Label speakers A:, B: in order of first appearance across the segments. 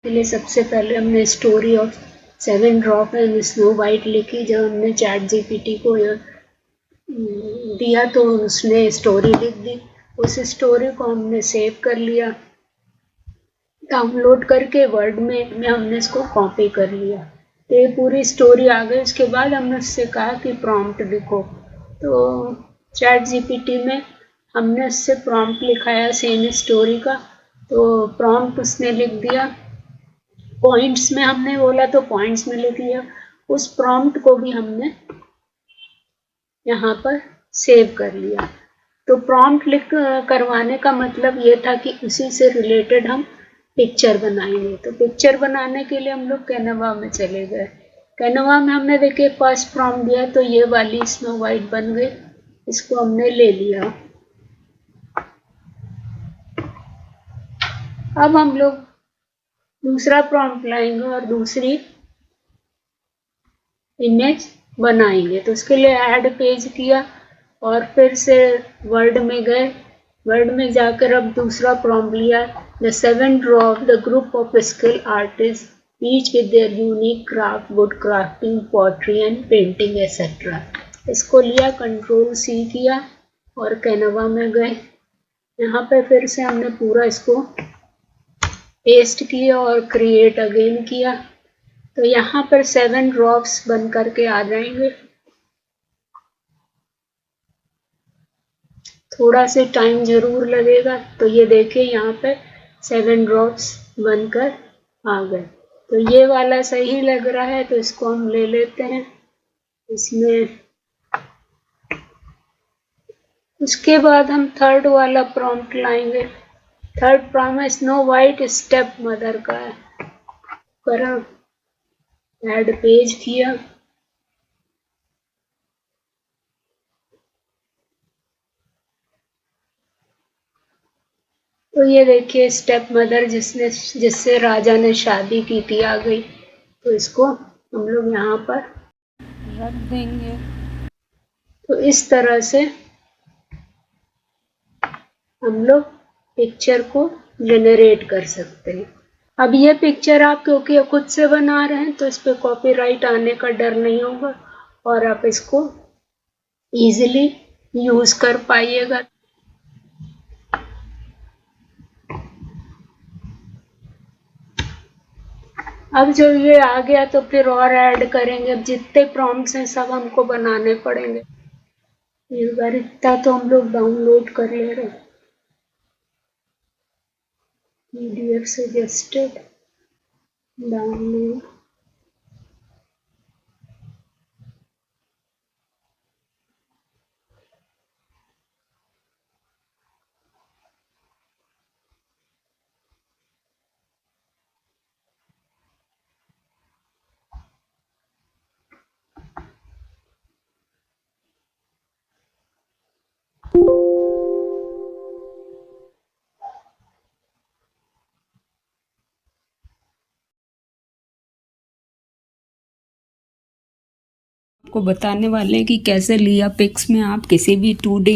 A: लिए सबसे पहले हमने story of 7 drop and snow white लिखी। जब हमने ChatGPT को दिया तो उसने स्टोरी लिख दी। उस स्टोरी को हमने सेव कर लिया, डाउनलोड करके वर्ड में हमने इसको कॉपी कर लिया। तो ये पूरी स्टोरी आ गई। उसके बाद हमने उससे कहा कि प्रॉम्प्ट लिखो, तो ChatGPT में हमने उससे प्रॉम्प्ट लिखाया सेम स्टोरी का, तो प्रॉम्प्ट उसने लिख दिया। पॉइंट्स में हमने बोला तो पॉइंट्स में लिख लिया। उस प्रॉम्प्ट को भी हमने यहाँ पर सेव कर लिया। तो प्रॉम्प्ट लिख करवाने का मतलब ये था कि उसी से रिलेटेड हम पिक्चर बनाएंगे। तो पिक्चर बनाने के लिए हम लोग कैनवा में चले गए। कैनवा में हमने देखिए फर्स्ट प्रॉम्प्ट दिया, तो ये वाली स्नो वाइट बन गई, इसको हमने ले लिया। अब हम लोग दूसरा प्रॉम्प्ट लाएंगे और दूसरी इमेज बनाएंगे। तो उसके लिए ऐड पेज किया और फिर से वर्ड में गए। वर्ड में जाकर अब दूसरा प्रॉम्प्ट लिया, the 7 draw of the group of skill artist each with their unique craft, would crafting, pottery and painting etcetera. इसको लिया, Ctrl+C किया और कैनवा में गए। यहाँ पे फिर से हमने पूरा इसको पेस्ट किया और क्रिएट अगेन किया। तो यहाँ पर 7 ड्रॉप्स बन करके आ जाएंगे। थोड़ा से टाइम जरूर लगेगा। तो ये देखिए यहाँ पे 7 ड्रॉप्स बनकर आ गए। तो ये वाला सही लग रहा है, तो इसको हम ले लेते हैं इसमें। उसके बाद हम थर्ड वाला प्रॉम्प्ट लाएंगे। Third prompt snow white step mother का है। करा, ऐड पेज किया, तो ये देखिए स्टेप मदर जिससे राजा ने शादी की थी आ गई। तो इसको हम लोग यहाँ पर रख देंगे। तो इस तरह से हम लोग पिक्चर को जनरेट कर सकते हैं। अब ये पिक्चर आप क्योंकि खुद से बना रहे हैं तो इस पे कॉपीराइट आने का डर नहीं होगा और आप इसको इजीली यूज कर पाइएगा। अब जो ये आ गया तो फिर और ऐड करेंगे। अब जितने प्रॉम्प्ट्स हैं सब हमको बनाने पड़ेंगे। इस बार इतना तो हम लोग डाउनलोड कर ले रहे हैं। PDF suggested download.
B: आपको बताने वाले हैं कि कैसे leiapix में आप किसी भी 2D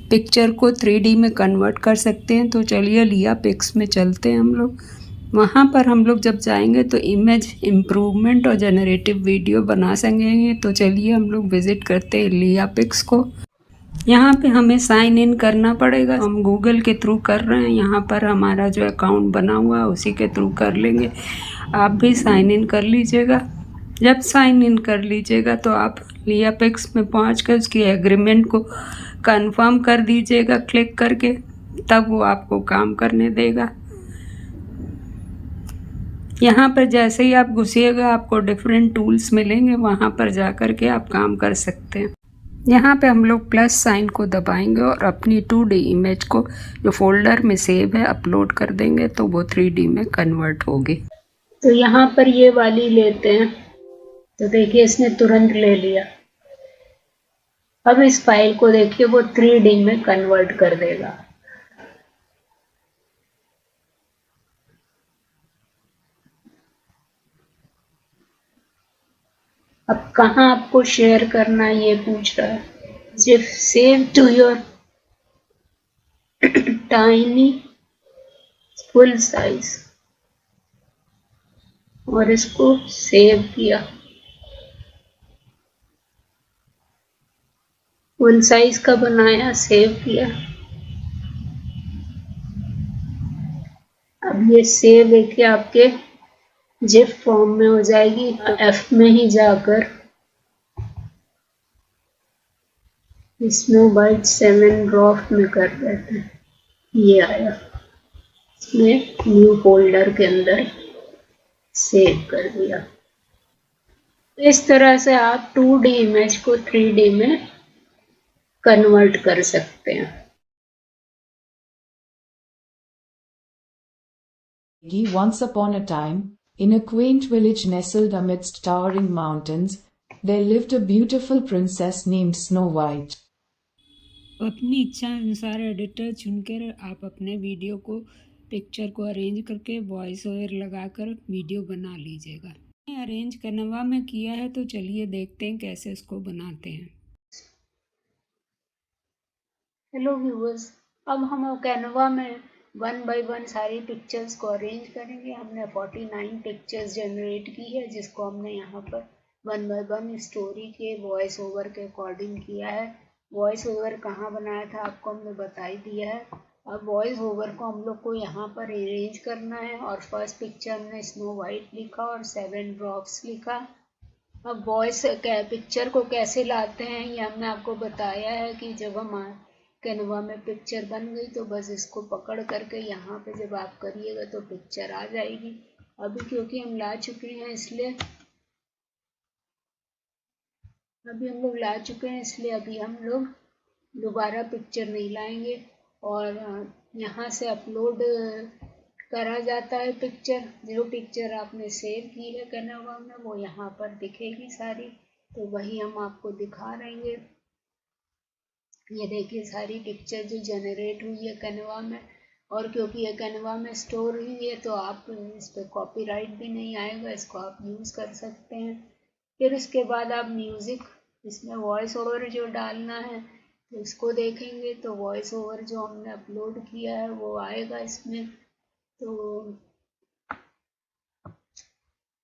B: पिक्चर को 3D में कन्वर्ट कर सकते हैं। तो चलिए leiapix में चलते हैं हम लोग। वहाँ पर हम लोग जब जाएंगे तो इमेज इम्प्रूवमेंट और जनरेटिव वीडियो बना सकेंगे। तो चलिए हम लोग विजिट करते हैं leiapix को। यहाँ पे हमें साइन इन करना पड़ेगा। हम गूगल के थ्रू कर रहे हैं। यहाँ पर हमारा जो अकाउंट बना हुआ है उसी के थ्रू कर लेंगे। आप भी साइन इन कर लीजिएगा। जब साइन इन कर लीजिएगा तो आप leiapix में पहुँच कर उसकी एग्रीमेंट को कंफर्म कर दीजिएगा क्लिक करके, तब वो आपको काम करने देगा। यहाँ पर जैसे ही आप घुसिएगा आपको डिफरेंट टूल्स मिलेंगे, वहाँ पर जा कर के आप काम कर सकते हैं। यहाँ पे हम लोग प्लस साइन को दबाएंगे और अपनी 2D इमेज को जो फोल्डर में सेव है अपलोड कर देंगे तो वो 3D में कन्वर्ट होगी।
A: तो यहाँ पर ये वाली लेते हैं। तो देखिए इसने तुरंत ले लिया। अब इस फाइल को देखिए वो 3D में कन्वर्ट कर देगा। अब कहाँ आपको शेयर करना है ये पूछ रहा है। सिर्फ save to your tiny full size. और इसको सेव किया। फुल साइज का बनाया, सेव किया। अब ये सेव देखिए आपके जिप फॉर्म में हो जाएगी। तो एफ में ही जाकर स्नो वाइट 7 ड्रॉप में कर देते हैं। ये आया, इसमें न्यू फोल्डर के अंदर सेव कर दिया। इस तरह से आप 2D इमेज को 3D में कन्वर्ट कर सकते हैं।
C: Once upon a time, in a quaint village nestled amidst towering mountains, there lived a beautiful princess named Snow White.
B: अपनी इच्छा अनुसार एडिटर चुनकर आप अपने वीडियो को पिक्चर को अरेंज करके वॉइस ओवर लगाकर वीडियो बना लीजिएगा। अरेंज कैनवा में किया है, तो चलिए देखते हैं कैसे इसको बनाते हैं।
A: हेलो व्यूअर्स, अब हम कैनवा में 1 बाय 1 सारी पिक्चर्स को अरेंज करेंगे। हमने 49 पिक्चर्स जनरेट की है, जिसको हमने यहाँ पर 1 बाय 1 स्टोरी के वॉइस ओवर के अकॉर्डिंग किया है। वॉइस ओवर कहाँ बनाया था आपको हमने बता ही दिया है। अब वॉइस ओवर को हम लोग को यहाँ पर अरेंज करना है। और फर्स्ट पिक्चर में स्नो वाइट लिखा और 7 ड्रॉप्स लिखा। अब वॉइस पिक्चर को कैसे लाते हैं ये हमने आपको बताया है कि जब हम कैनवा में पिक्चर बन गई तो बस इसको पकड़ करके यहाँ पे जब आप करिएगा तो पिक्चर आ जाएगी। अभी क्योंकि हम ला चुके हैं इसलिए अभी हम लोग दोबारा पिक्चर नहीं लाएंगे। और यहाँ से अपलोड करा जाता है पिक्चर। जो पिक्चर आपने सेव की है कैनवा में वो यहाँ पर दिखेगी सारी, तो वही हम आपको दिखा रहेंगे। ये देखिए सारी पिक्चर जो जनरेट हुई है कैनवा में। और क्योंकि ये कैनवा में स्टोर हुई है तो आप इस पर कॉपीराइट भी नहीं आएगा, इसको आप यूज़ कर सकते हैं। फिर उसके बाद आप म्यूज़िक, इसमें वॉइस ओवर जो डालना है तो इसको देखेंगे तो वॉइस ओवर जो हमने अपलोड किया है वो आएगा इसमें। तो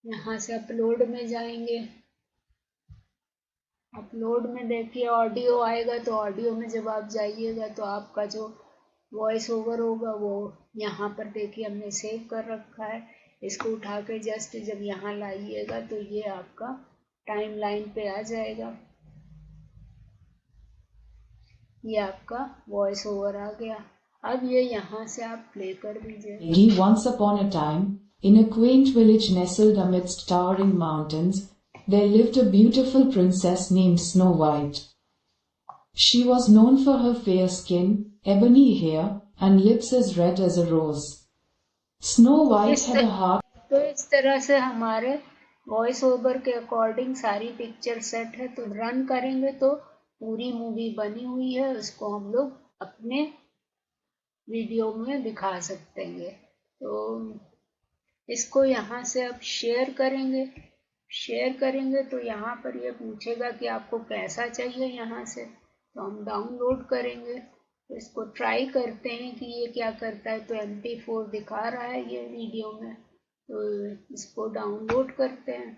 A: यहाँ से अपलोड में जाएंगे। अपलोड में देखिए ऑडियो आएगा, तो ऑडियो में जब आप जाइएगा तो आपका जो वॉइस ओवर होगा वो यहाँ पर देखिए हमने सेव कर रखा है। इसको उठा के जस्ट जब यहाँ लाइएगा तो ये आपका टाइम लाइन पे आ जाएगा। ये आपका वॉइस ओवर आ गया। अब ये यहाँ से आप प्ले कर दीजिए।
C: Once upon a time, in a quaint village nestled amidst towering mountains, there lived a beautiful princess named Snow White. She was known for her fair skin, ebony hair, and lips as red as a rose. Snow White had a heart.
A: तो इस तरह से हमारे voice over के according सारी picture set है। तो run करेंगे तो पूरी मूवी बनी हुई है, उसको हम लोग अपने वीडियो में दिखा सकते हैं। तो इसको यहाँ से अब शेयर करेंगे तो यहाँ पर ये पूछेगा कि आपको कैसा चाहिए। यहाँ से तो हम डाउनलोड करेंगे। तो इसको ट्राई करते हैं कि ये क्या करता है। तो MP4 दिखा रहा है ये वीडियो में, तो इसको डाउनलोड करते हैं।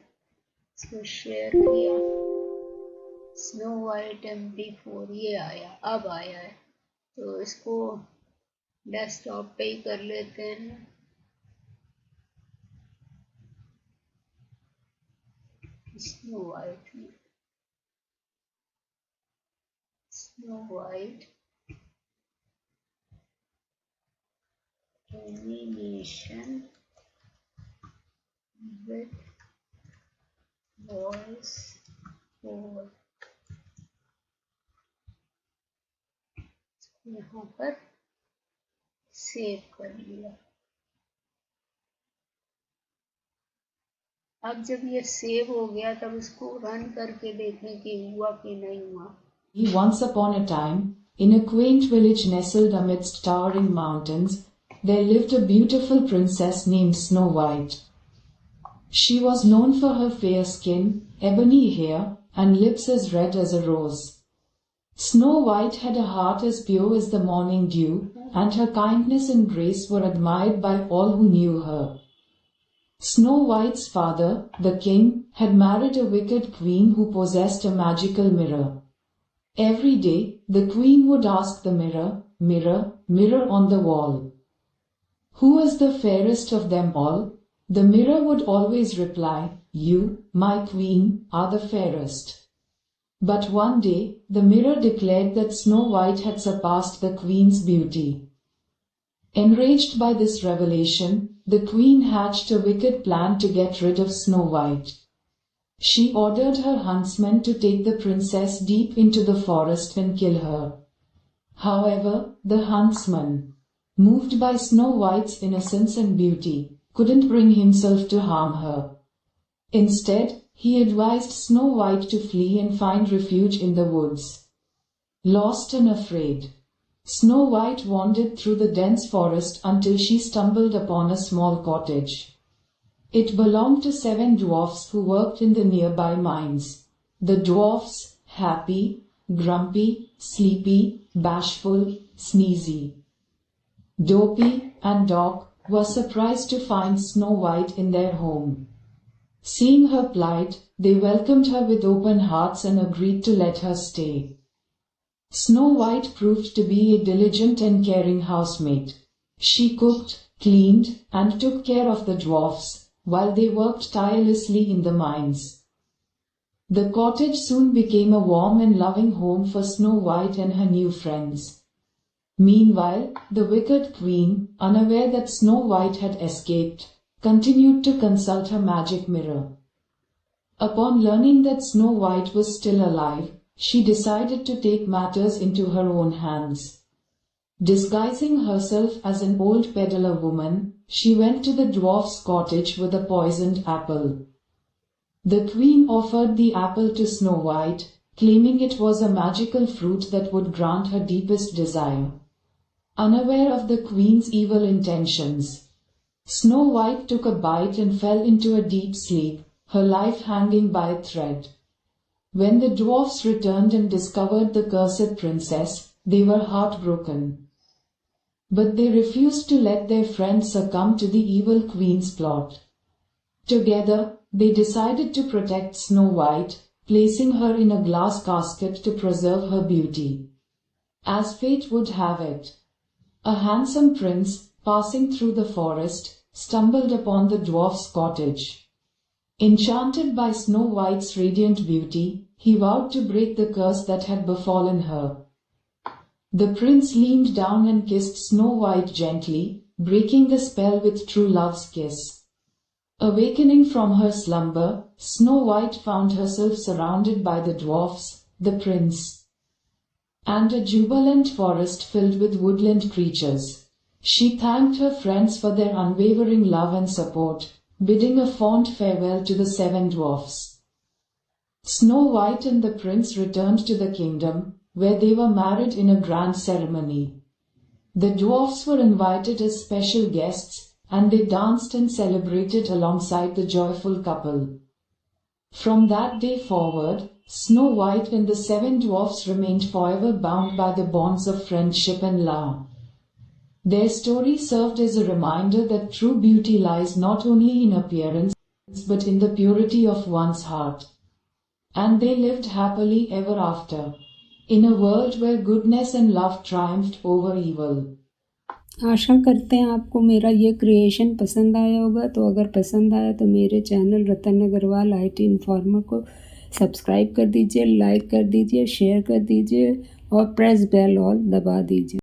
A: इसको शेयर किया, स्नो वाइट MP4 ये आया, अब आया है। तो इसको डेस्कटॉप पे ही कर लेते हैं। Snow white animation with voice over, यहाँ पर सेव कर लिया। अब जब ये सेव हो गया तब इसको रन करके देखें कि हुआ कि नहीं हुआ।
C: Once upon a time, in a quaint village nestled amidst towering mountains, there lived a beautiful princess named Snow White. She was known for her fair skin, ebony hair, and lips as red as a rose. Snow White had a heart as pure as the morning dew, and her kindness and grace were admired by all who knew her. Snow White's father, the king, had married a wicked queen who possessed a magical mirror. Every day, the queen would ask the mirror, "Mirror, mirror on the wall, who is the fairest of them all?" The mirror would always reply, "You, my queen, are the fairest." But one day, the mirror declared that Snow White had surpassed the queen's beauty. Enraged by this revelation, the queen hatched a wicked plan to get rid of Snow White. She ordered her huntsmen to take the princess deep into the forest and kill her. However, the huntsman, moved by Snow White's innocence and beauty, couldn't bring himself to harm her. Instead, he advised Snow White to flee and find refuge in the woods. Lost and afraid, Snow White wandered through the dense forest until she stumbled upon a small cottage. It belonged to 7 dwarfs who worked in the nearby mines. The dwarfs, happy, grumpy, sleepy, bashful, sneezy, dopey, and Doc, were surprised to find Snow White in their home. Seeing her plight, they welcomed her with open hearts and agreed to let her stay. Snow White proved to be a diligent and caring housemate. She cooked, cleaned, and took care of the dwarfs, while they worked tirelessly in the mines. The cottage soon became a warm and loving home for Snow White and her new friends. Meanwhile, the wicked queen, unaware that Snow White had escaped, continued to consult her magic mirror. Upon learning that Snow White was still alive, she decided to take matters into her own hands. Disguising herself as an old peddler woman, she went to the dwarf's cottage with a poisoned apple. The queen offered the apple to Snow White, claiming it was a magical fruit that would grant her deepest desire. Unaware of the queen's evil intentions, Snow White took a bite and fell into a deep sleep, her life hanging by a thread. When the dwarfs returned and discovered the cursed princess, they were heartbroken. But they refused to let their friend succumb to the evil queen's plot. Together, they decided to protect Snow White, placing her in a glass casket to preserve her beauty. As fate would have it, a handsome prince, passing through the forest, stumbled upon the dwarf's cottage. Enchanted by Snow White's radiant beauty, he vowed to break the curse that had befallen her. The prince leaned down and kissed Snow White gently, breaking the spell with true love's kiss. Awakening from her slumber, Snow White found herself surrounded by the dwarfs, the prince, and a jubilant forest filled with woodland creatures. She thanked her friends for their unwavering love and support, bidding a fond farewell to the 7 dwarfs. Snow White and the prince returned to the kingdom, where they were married in a grand ceremony. The dwarfs were invited as special guests, and they danced and celebrated alongside the joyful couple. From that day forward, Snow White and the 7 dwarfs remained forever bound by the bonds of friendship and love. Their story served as a reminder that true beauty lies not only in appearance, but in the purity of one's heart. And they lived happily ever after, in a world where goodness and love triumphed over evil.
B: आशा करते हैं आपको मेरा ये creation पसंद आया होगा। तो अगर पसंद आया तो मेरे channel Ratan Agarwal IT informer को सब्सक्राइब कर दीजिए, लाइक कर दीजिए, शेयर कर दीजिए और प्रेस बेल ऑल दबा दीजिए।